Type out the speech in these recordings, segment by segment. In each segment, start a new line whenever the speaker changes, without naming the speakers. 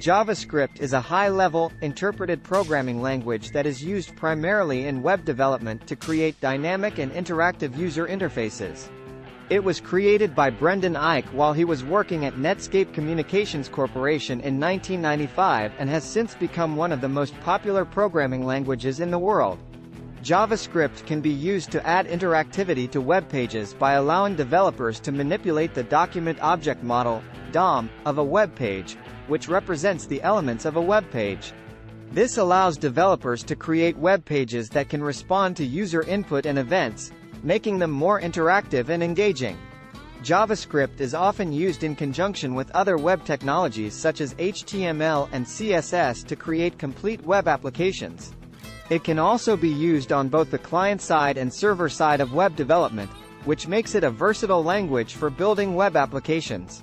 JavaScript is a high-level, interpreted programming language that is used primarily in web development to create dynamic and interactive user interfaces. It was created by Brendan Eich while he was working at Netscape Communications Corporation in 1995 and has since become one of the most popular programming languages in the world. JavaScript can be used to add interactivity to web pages by allowing developers to manipulate the document object model, DOM, of a web page, which represents the elements of a web page. This allows developers to create web pages that can respond to user input and events, making them more interactive and engaging. JavaScript is often used in conjunction with other web technologies such as HTML and CSS to create complete web applications. It can also be used on both the client-side and server-side of web development, which makes it a versatile language for building web applications.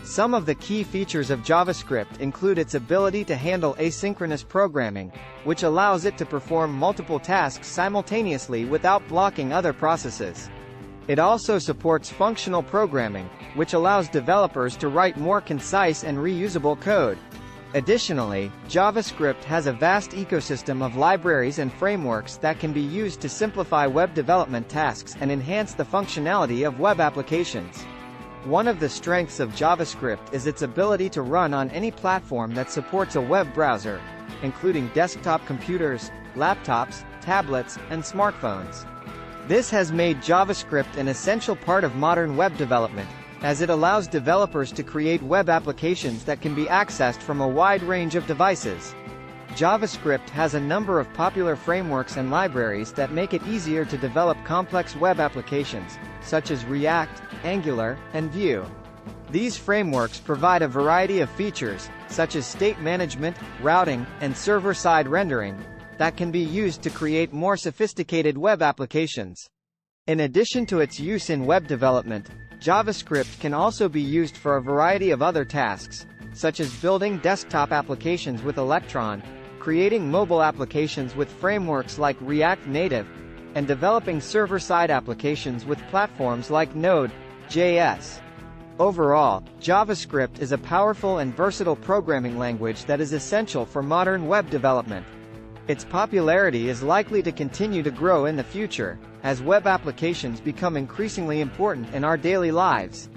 Some of the key features of JavaScript include its ability to handle asynchronous programming, which allows it to perform multiple tasks simultaneously without blocking other processes. It also supports functional programming, which allows developers to write more concise and reusable code. Additionally, JavaScript has a vast ecosystem of libraries and frameworks that can be used to simplify web development tasks and enhance the functionality of web applications. One of the strengths of JavaScript is its ability to run on any platform that supports a web browser, including desktop computers, laptops, tablets, and smartphones. This has made JavaScript an essential part of modern web development, as it allows developers to create web applications that can be accessed from a wide range of devices. JavaScript has a number of popular frameworks and libraries that make it easier to develop complex web applications, such as React, Angular, and Vue. These frameworks provide a variety of features, such as state management, routing, and server-side rendering, that can be used to create more sophisticated web applications. In addition to its use in web development, JavaScript can also be used for a variety of other tasks, such as building desktop applications with Electron, creating mobile applications with frameworks like React Native, and developing server-side applications with platforms like Node.js. Overall, JavaScript is a powerful and versatile programming language that is essential for modern web development. Its popularity is likely to continue to grow in the future, as web applications become increasingly important in our daily lives.